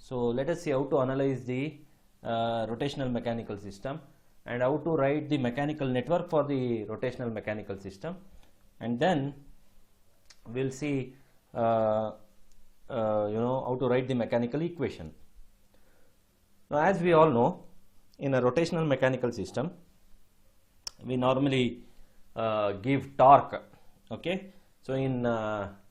So let us see how to analyze the rotational mechanical system and how to write the mechanical network for the rotational mechanical system, and then we'll see how to write the mechanical equation. Now, as we all know, in a rotational mechanical system, we normally give torque. Okay, so in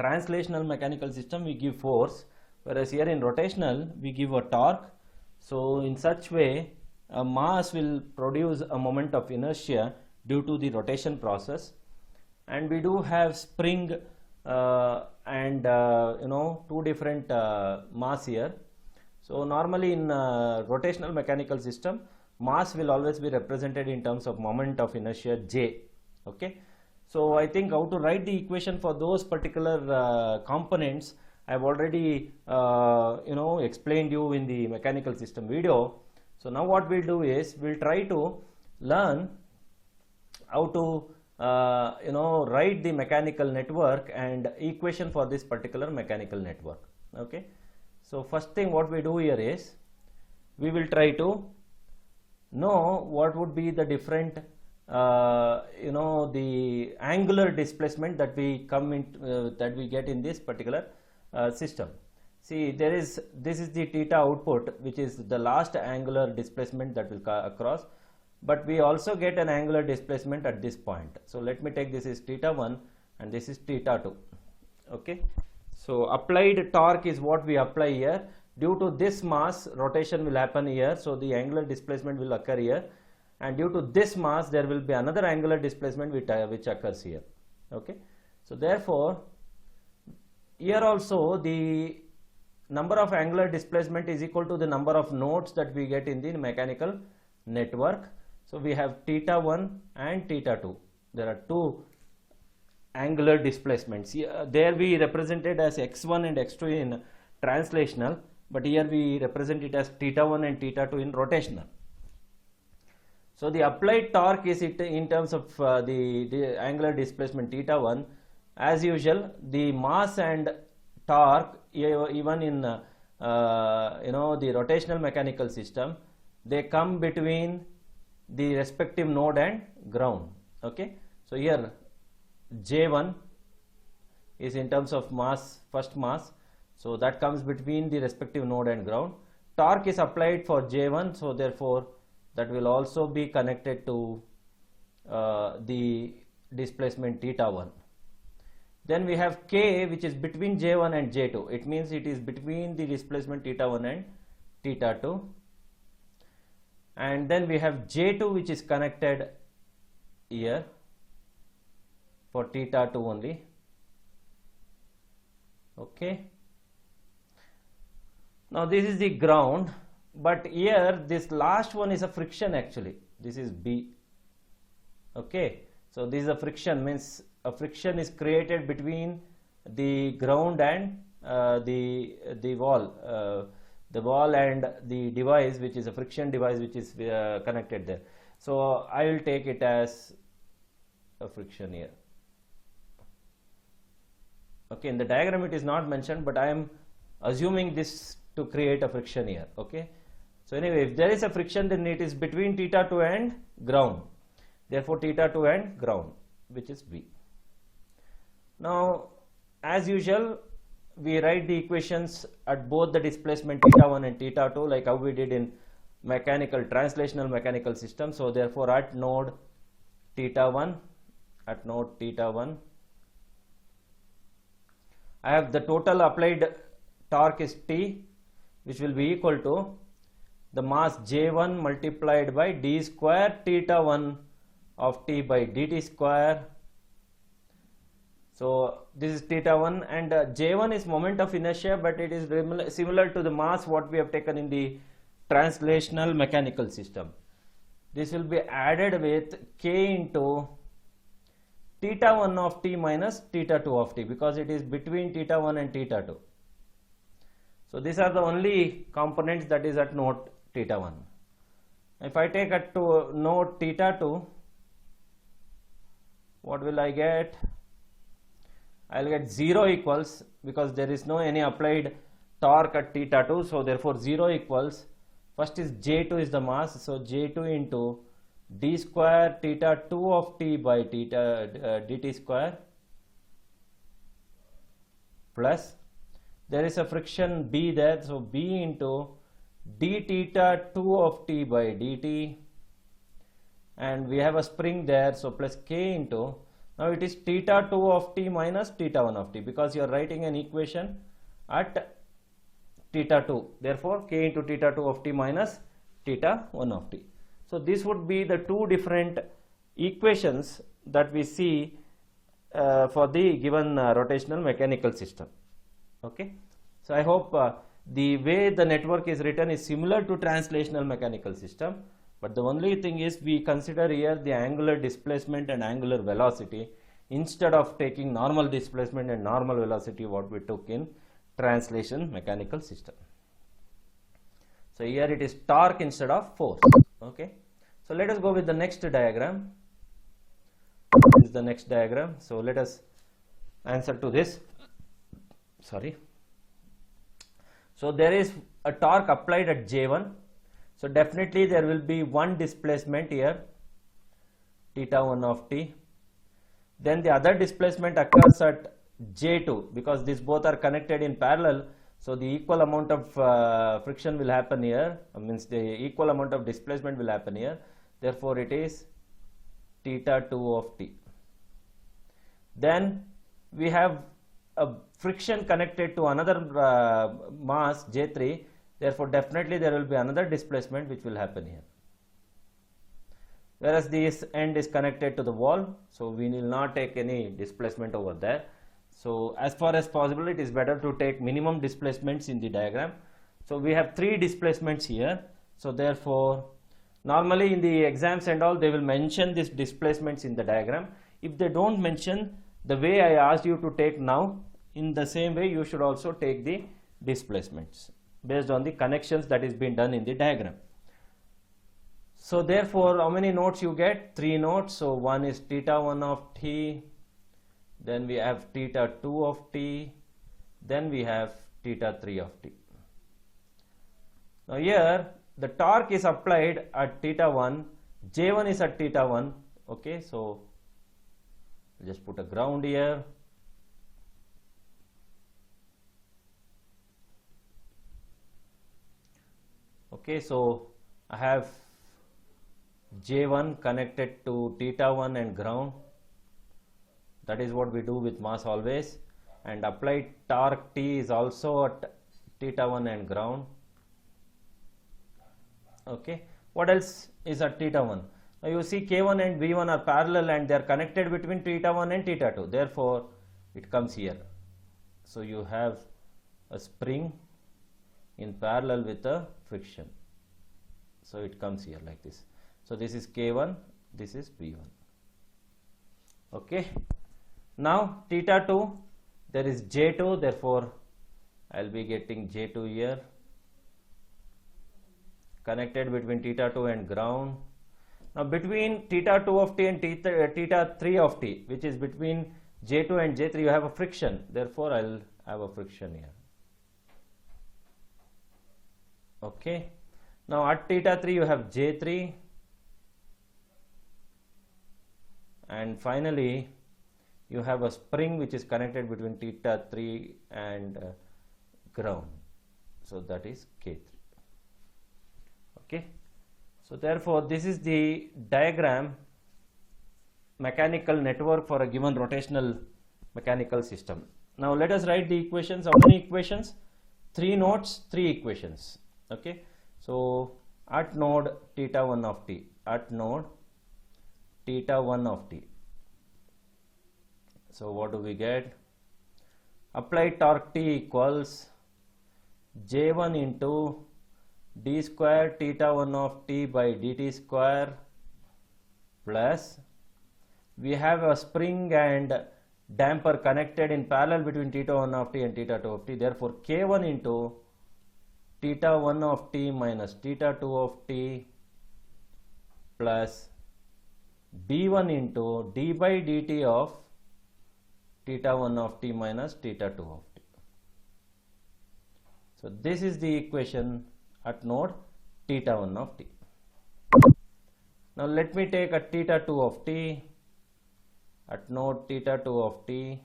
translational mechanical system we give force, whereas here in rotational we give a torque. So in such way, a mass will produce a moment of inertia due to the rotation process, and we do have spring and two different mass here. So normally in rotational mechanical system, mass will always be represented in terms of moment of inertia J. Okay, so I think how to write the equation for those particular components I have already explained you in the mechanical system video. So now what we'll do is we'll try to learn how to write the mechanical network and equation for this particular mechanical network. Okay, so first thing what we do here is we will try to know what would be the different the angular displacement that we that we get in this particular system. See, this is the theta output, which is the last angular displacement that will across, but we also get an angular displacement at this point. So let me take this is theta 1 and this is theta 2. Okay, so applied torque is what we apply here. Due to this mass, rotation will happen here, so the angular displacement will occur here, and due to this mass there will be another angular displacement which occurs here. Okay, so therefore here also the number of angular displacement is equal to the number of nodes that we get in the mechanical network. So we have theta 1 and theta 2. There are two angular displacements. There we represented as x1 and x2 in translational, but here we represent it as theta 1 and theta 2 in rotational. So the applied torque is in terms of the angular displacement theta 1. As usual, the mass and torque even in the rotational mechanical system, they come between the respective node and ground. Okay, so here J1 is in terms of mass, first mass, so that comes between the respective node and ground. Torque is applied for J1, so therefore that will also be connected to the displacement theta 1. Then we have K, which is between J1 and J2. It means it is between the displacement theta 1 and theta 2. And then we have J2, which is connected here for theta 2 only. Okay. Now this is the ground, but here this last one is a friction actually. This is B. Okay. So this is a friction, means a friction is created between the ground and the wall and the device, which is a friction device which is connected there. So I will take it as a friction here. Okay, in the diagram it is not mentioned, but I am assuming this to create a friction here. Okay, so anyway, if there is a friction, then it is between theta 2 and ground, therefore theta 2 and ground, which is B. Now as usual, we write the equations at both the displacement theta 1 and theta 2 like how we did in translational mechanical system. So therefore at node theta 1, I have the total applied torque is T, which will be equal to the mass J1 multiplied by d square theta 1 of T by dt square. So this is theta 1, and J1 is moment of inertia, but it is similar to the mass what we have taken in the translational mechanical system. This will be added with K into theta 1 of T minus theta 2 of T, because it is between theta 1 and theta 2. So these are the only components that is at node theta 1. If I take at node theta 2, what will I get? I will get 0 equals, because there is no any applied torque at theta 2. So therefore 0 equals, first is J2 is the mass, so J2 into d square theta 2 of t by theta dt square, plus there is a friction B there, so B into d theta 2 of t by dt, and we have a spring there, so plus k into, now it is theta 2 of t minus theta 1 of t, because you are writing an equation at theta 2, therefore k into theta 2 of t minus theta 1 of t. So this would be the two different equations that we see for the given rotational mechanical system. Okay, so I hope the way the network is written is similar to translational mechanical system, but the only thing is we consider here the angular displacement and angular velocity instead of taking normal displacement and normal velocity what we took in translation mechanical system. So here it is torque instead of force. Okay, so let us go with the next diagram. This is the next diagram, so let us answer to this. Sorry. So there is a torque applied at J1, so definitely there will be one displacement here, theta 1 of t. Then the other displacement occurs at J2, because these both are connected in parallel, so the equal amount of friction will happen here, means the equal amount of displacement will happen here, therefore it is theta 2 of t. Then we have a friction connected to another mass J3, therefore definitely there will be another displacement which will happen here. Whereas this end is connected to the wall, so we will not take any displacement over there. So as far as possible it is better to take minimum displacements in the diagram. So we have three displacements here, so therefore normally in the exams and all they will mention these displacements in the diagram. If they don't mention, the way I asked you to take now, in the same way you should also take the displacements based on the connections that is being done in the diagram. So therefore how many nodes you get? 3 nodes. So one is theta 1 of t, then we have theta 2 of t, then we have theta 3 of t. Now here the torque is applied at theta 1, J1 is at theta 1. Okay, so I'll just put a ground here. Okay, so I have J1 connected to theta 1 and ground. That is what we do with mass always. And applied torque T is also at theta 1 and ground. Okay, what else is at theta 1? Now you see K1 and V1 are parallel and they are connected between theta 1 and theta 2. Therefore, it comes here. So you have a spring in parallel with a friction. So it comes here like this. So this is K1, this is V1. Okay. Now theta 2, there is J2, therefore I will be getting J2 here, connected between theta 2 and ground. Now between theta 2 of t and theta 3 of t, which is between J2 and J3, you have a friction, therefore I will have a friction here. Okay. Now at theta 3 you have J3, and finally you have a spring which is connected between theta 3 and ground, so that is K3. Okay, so therefore this is the diagram mechanical network for a given rotational mechanical system. Now let us write the equations. How many equations? 3 nodes, 3 equations. Okay, so at node theta 1 of t, at node theta 1 of t. So what do we get? Applied torque T equals J1 into d square theta 1 of t by dt square, plus we have a spring and damper connected in parallel between theta 1 of t and theta 2 of t. Therefore K1 into theta 1 of t minus theta 2 of t plus B1 into d by dt of theta 1 of t minus theta 2 of t. So this is the equation at node theta 1 of t. Now let me take a theta 2 of t at node theta 2 of t.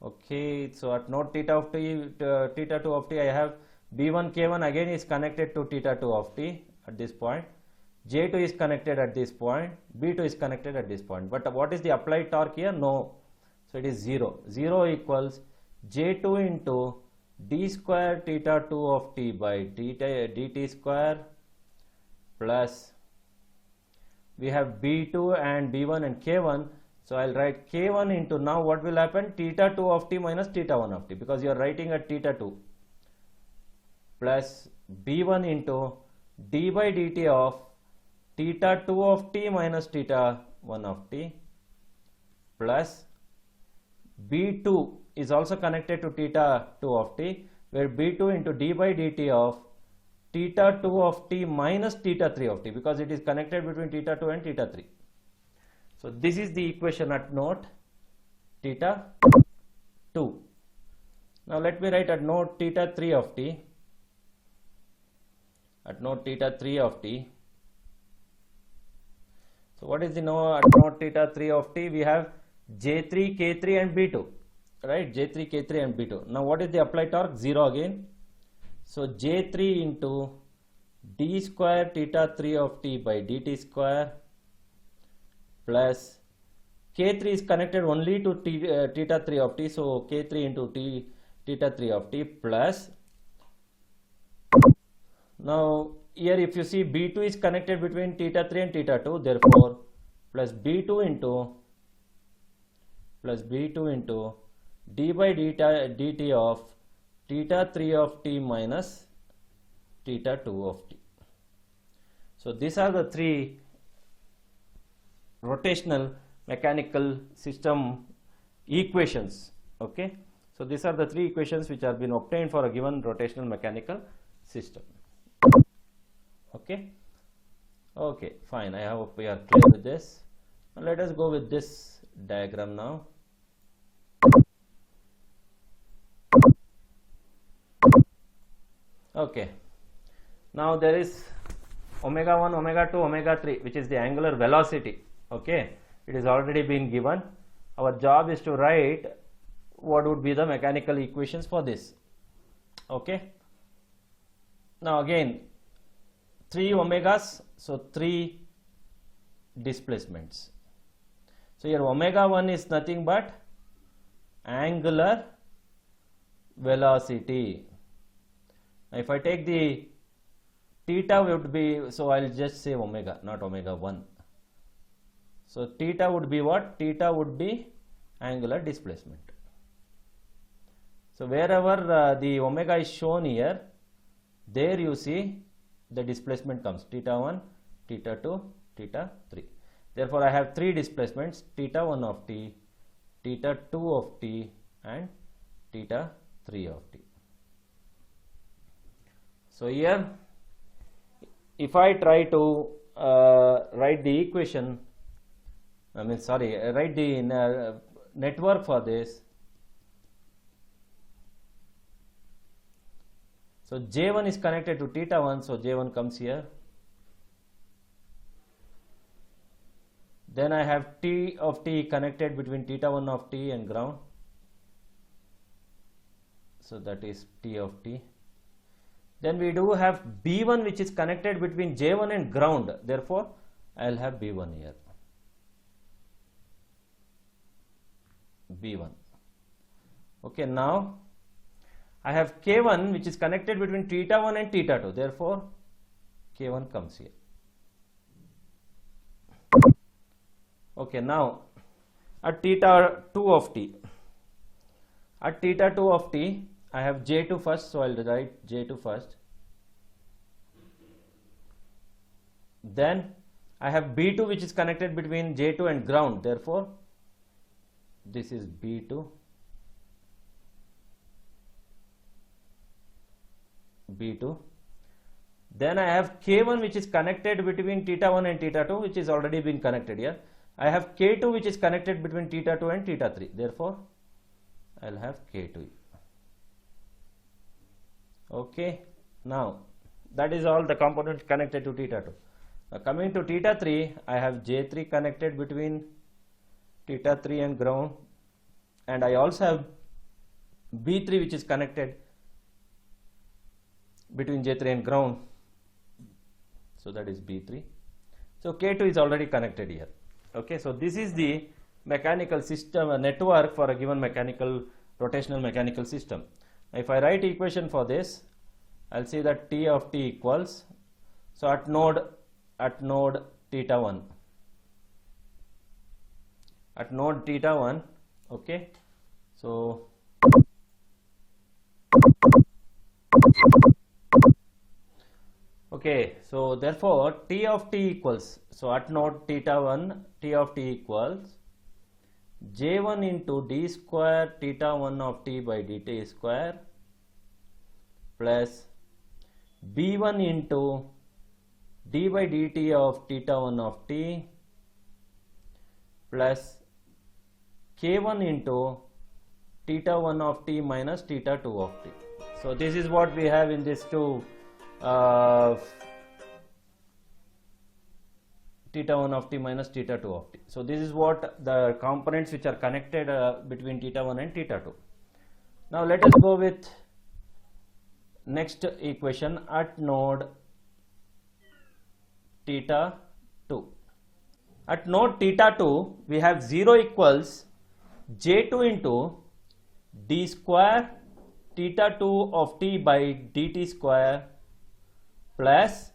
Okay, so at node theta of t, theta 2 of t, I have b1 k1 again is connected to theta 2 of t at this point. J2 is connected at this point, B2 is connected at this point. But what is the applied torque here? No. So it is 0. 0 equals J2 into d square theta 2 of t by dt square plus we have B2 and B1 and K1. So I'll write K1 into, now what will happen? Theta 2 of t minus theta 1 of t, because you are writing at theta 2, plus B1 into d by dt of theta 2 of t minus theta 1 of t, plus B2 is also connected to theta 2 of t, where B2 into d by dt of theta 2 of t minus theta 3 of t, because it is connected between theta 2 and theta 3. So this is the equation at node theta 2. Now let me write at node theta 3 of t. At node theta 3 of t. So what is the at node theta 3 of t? We have J3, K3 and B2, right? J3, K3 and B2. Now what is the applied torque? 0 again. So J3 into d square theta 3 of t by dt square plus K3 is connected only to theta 3 of t. So K3 into theta 3 of t plus, now here if you see B2 is connected between theta 3 and theta 2, therefore plus B2 into d by dt of theta 3 of t minus theta 2 of t. So these are the three rotational mechanical system equations. Okay, so these are the three equations which have been obtained for a given rotational mechanical system. Okay, okay, fine. I hope we are clear with this. Now let us go with this diagram now. Okay, now there is omega 1, omega 2, omega 3, which is the angular velocity. Okay, it is already been given. Our job is to write what would be the mechanical equations for this. Okay, now again 3 omegas, so 3 displacements. So here omega 1 is nothing but angular velocity. Now if I take the theta would be, so I'll just say omega, not omega 1. So theta would be what? Theta would be angular displacement. So wherever the omega is shown here, there you see the displacement comes theta 1, theta 2, theta 3. Therefore I have 3 displacements, theta 1 of t, theta 2 of t and theta 3 of t. So here if I try to write the equation, write the network for this. So J1 is connected to theta 1, so J1 comes here. Then I have T of t connected between theta 1 of t and ground. So that is T of t. Then we do have B1 which is connected between J1 and ground. Therefore, I will have B1 here. B1. Okay, now I have K1 which is connected between theta 1 and theta 2. Therefore, K1 comes here. Okay, now at theta 2 of t. At theta 2 of t, I have J2 first, so I will write J2 first. Then I have B2 which is connected between J2 and ground. Therefore, this is B2. B2. Then I have K1 which is connected between theta 1 and theta 2, which is already been connected here. I have K2 which is connected between theta 2 and theta 3. Therefore, I will have K2. Okay, now that is all the components connected to theta 2. Now coming to theta 3, I have J3 connected between theta 3 and ground, and I also have B3 which is connected between J3 and ground, so that is B3. So K2 is already connected here. Okay, so this is the mechanical system, a network for a given rotational mechanical system. If I write equation for this, I'll see that T of T equals, so at node theta 1, at node theta 1, okay, so okay, so therefore T of T equals, so at node theta 1, T of T equals J1 into d square theta 1 of t by dt square plus B1 into d by dt of theta 1 of t plus K1 into theta 1 of t minus theta 2 of t. So this is what we have in these two theta 1 of t minus theta 2 of t. So this is what the components which are connected between theta 1 and theta 2. Now let us go with next equation at node theta 2. At node theta 2, we have 0 equals J2 into d square theta 2 of t by dt square plus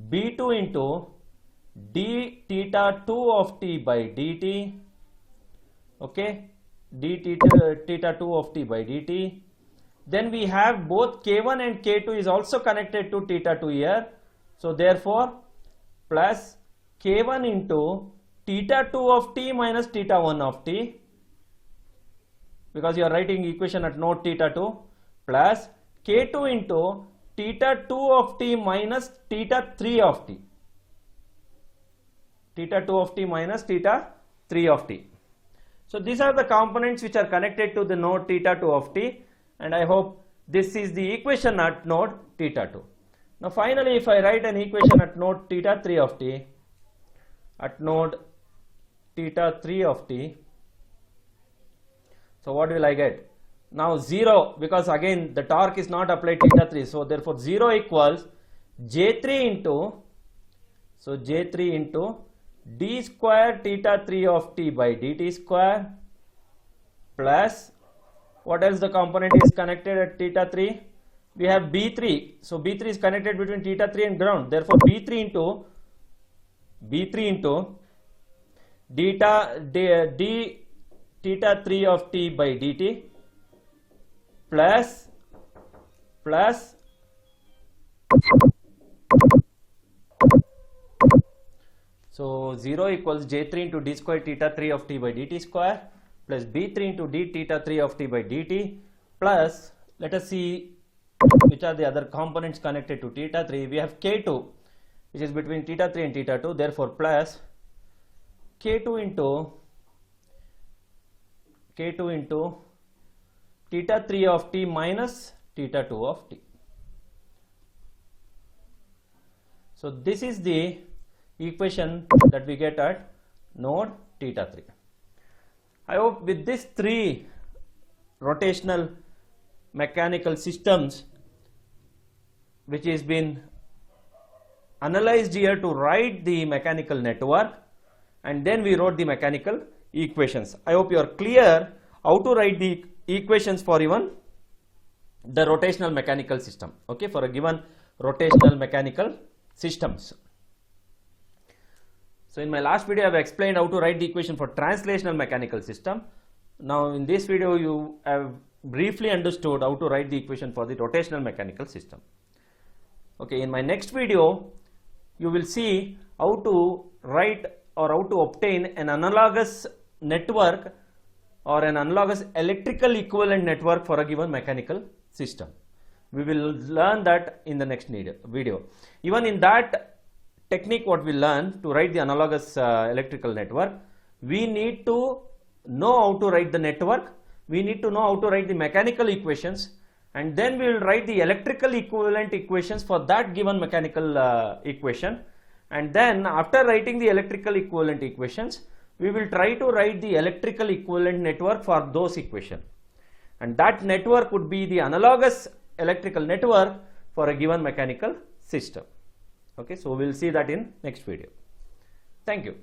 B2 into d theta 2 of t by dt, okay, d theta 2 of t by dt. Then we have both K1 and K2 is also connected to theta 2 here, so therefore plus K1 into theta 2 of t minus theta 1 of t, because you are writing equation at node theta 2, plus K2 into theta 2 of t minus theta 3 of t, theta 2 of t minus theta 3 of t. So these are the components which are connected to the node theta 2 of t, and I hope this is the equation at node theta 2. Now finally, if I write an equation at node theta 3 of t, at node theta 3 of t, so what will I get? Now 0, because again the torque is not applied theta 3, so therefore 0 equals J3 into, so J3 into d square theta 3 of t by dt square plus, what else the component is connected at theta 3? We have B3, so B3 is connected between theta 3 and ground, therefore B3 into d theta 3 of t by dt plus so 0 equals J3 into d square theta 3 of t by dt square plus B3 into d theta 3 of t by dt plus, let us see which are the other components connected to theta 3. We have K2 which is between theta 3 and theta 2, therefore plus K2 into theta 3 of t minus theta 2 of t. So this is the equation that we get at node theta 3. I hope with these three rotational mechanical systems which has been analyzed here to write the mechanical network, and then we wrote the mechanical equations. I hope you are clear how to write the equations for even the rotational mechanical system, okay, for a given rotational mechanical systems. So in my last video I have explained how to write the equation for translational mechanical system. Now in this video you have briefly understood how to write the equation for the rotational mechanical system. Okay, in my next video you will see how to write or how to obtain an analogous network or an analogous electrical equivalent network for a given mechanical system. We will learn that in the next video. Even in that technique what we learn to write the analogous electrical network, we need to know how to write the network, we need to know how to write the mechanical equations, and then we will write the electrical equivalent equations for that given mechanical equation, and then after writing the electrical equivalent equations, we will try to write the electrical equivalent network for those equations, and that network would be the analogous electrical network for a given mechanical system. Okay, so we will see that in next video. Thank you.